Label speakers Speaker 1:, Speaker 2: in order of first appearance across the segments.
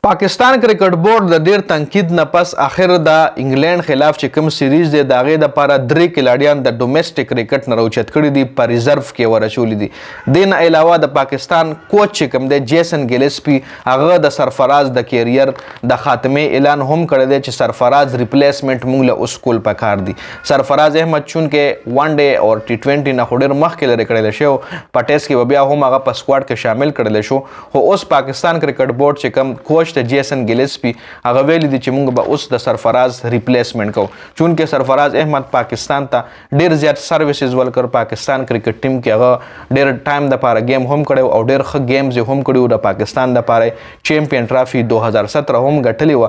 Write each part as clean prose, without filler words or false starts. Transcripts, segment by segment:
Speaker 1: Pakistan cricket board د ډیر تنقید نه پس اخر د انګلند خلاف چې کوم سیریز دی د هغې دپاره درې کلاډیان د ډومیسټک کرکټ نه راوچت کړي دي په ریزرو کې ورچولي دي. دې نه علاوه د پاکستان کوچ چې کوم دی جیسن ګیلسپي هغه د سرفراز د کیریر د خاتمې اعلان هم کړی دی چې سرفراز ریپلیسمنټ موږ له اوس کول پکار دي. سرفراز احمد چونکې ون ډے او T20 نه خو ډېر مخکې لرې کړلی شو په ټیسټ کې به بیا هم هغه په سکواډ کې شامل کړلی شو، خو اوس پاکستان کرکټ بورډ چې کوم کوچ د جیسن ګیلسپي هغه ویلي دي چې موږ به اوس د سرفراز ریپلیسمنټ کوو، چونکې سرفراز احمد پاکستان ته ډېر زیات سروسز ورکړ. پاکستان کرکټ ټیم کې هغه ډېر ټایم دپاره گیم هم کړی او ډېر ښه ګیمز یې هم کړي وو. د پاکستان دپاره چیمپئن ټرافي 2017 هم ګټلې وه.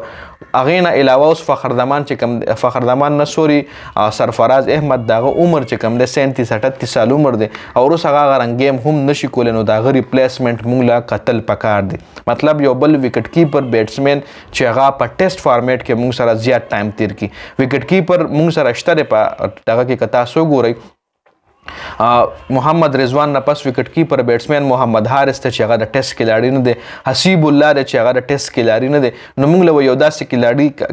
Speaker 1: هغې نه علاوه اوس فخردمان نه سوري سرفراز احمد د هغه عمر چې کوم دی 37-38 سال عمر دی او اوس هغه هغه رنګ گیم هم نشي کولی، نو د هغه ریپلیسمنټ موږ له کتل پکار دی. مطلب یو بل وکټ کیپر بیټسمین چې هغه په ټیسټ فارمیټ کې موږ سره زیات ټایم تیر کړي. وکټ کیپر موږ سره شته دی په دغه کې که تاسو وګورئ محمد رضوان نه پس وکټ کیپر بیټسمین محمد حارث ته چې هغه د ټیسټ کلاړي نه دی، حسیب الله دی چې هغه د ټیسټ کلاړي نه دی. نو موږ له یو داسې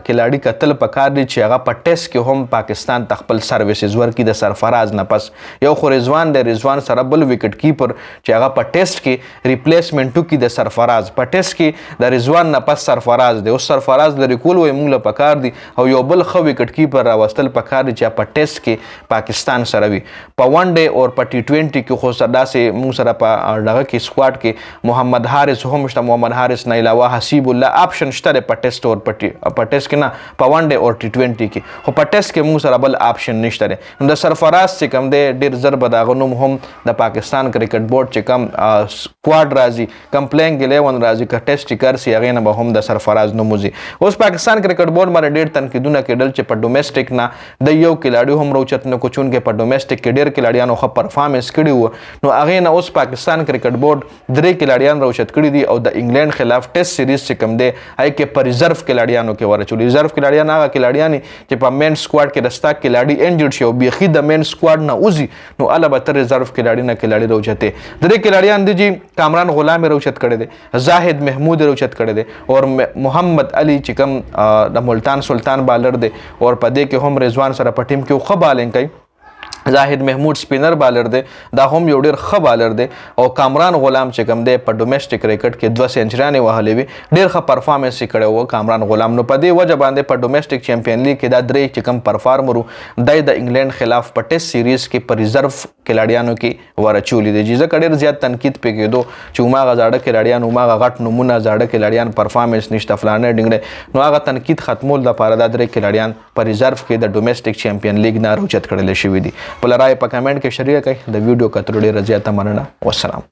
Speaker 1: کلاړي کتل پکار دی چې هغه په ټیسټ کې هم پاکستان ته خپل سروسز ورکړي د سرفراز نه پس. یو خو رضوان دی، رضوان سره بل وکټ کیپر چې هغه په ټیسټ کې ریپلیسمنټ وکړي د سرفراز. په ټیسټ کې د رضوان نه پس سرفراز دی، اوس سرفراز لرې کول وایي موږ له پکار دی او یو بل ښه وکټ کیپر راوستل پکار دی چې په ټیسټ کې پاکستان سره وي. په ون ډے او په T20 کې خو داسې موږ سره په دغه کې سکواډ کې محمد حارث هم شته. محمد حارث نه علاوه حسیب الله آپشن شته دی په ټیسټ او په ټیسټ کې نه په ون ډے او T20 کې، خو په ټیسټ کې موږ سره بل آپشن نشته دی. نو د سرفراز چې کوم دی ډېر زر به د هغه نوم هم د پاکستان کرکټ بورډ چې کوم سکواډ راځي، کوم پلینګ 11 راځي، که ټیسټ یې کرسي هغې نه به هم د سرفراز نوم وځي. اوس پاکستان کرکټ بورډ باندې ډېر تنقیدونه کېدل چې په ډومیسټک نه د یو کلاړي هم راوچت نه کړو، چونکې په ډومیسټک کې ډېر کلاړیانو ښه پرفارمنس کړي وو. نو هغې نه اوس پاکستان کرکټ بورډ 3 کلاړیان راوچت کړي دي او د انګلند خلاف ټیسټ سیریز چې کوم دی هغې کې په ریزرو کلاړیانو کې ورچولي. ریزرو کلاړیان هغه کلاړیان چې په مین سکواډ کې د ستا کلاړي انجرډ شي او بیخي د مین سکواډ نه وځي، نو هله به ته ریزرو کلاړي نه کلاړي راوچتې. 3 کلاړیان دي چې کامران غلام یې راوچت کړی دی، زاهد محمود یې راوچت کړی دی او محمد علي چې کوم د ملتان سلطان بالر دی او په دې کې هم رضوان سره په ټیم کې ښه بالنګ کوي. زاهد محمود سپینر بالر دی، دا هم یو ډېر ښه بالر دی او کامران غلام چې کوم دی په ډومیسټک کرکټ کې 2 سینچریانې وهلې وي، ډېر ښه پرفارمنس یې کړی و کامران غلام. نو په دې وجه باندې په ډومیسټک چیمپئن لیګ کې دا 3 چې کوم پرفارمر وو دی د انګلند خلاف په ټیسټ سیریز کې په ریزرو کلاډیانو کې ورچولي دي. ځکه ډېر زیات تنقید پې کېدو چې هماغه زاړه کلاډیان، هماغه غټ نومونه زاړه کلاډیان پرفارمنس نشته فلانه ډنګړی، نو هغه تنقید ختمول دپاره دا 3 کلاډیان په ریزرو کې د ډومیسټک چیمپئن لیګ نه راوچت کړلی شوي دي. خپله رایې په کمنټ کې شریکه کړئ. د ویډیو کتلو ډېره زیاته مننه. والسلام.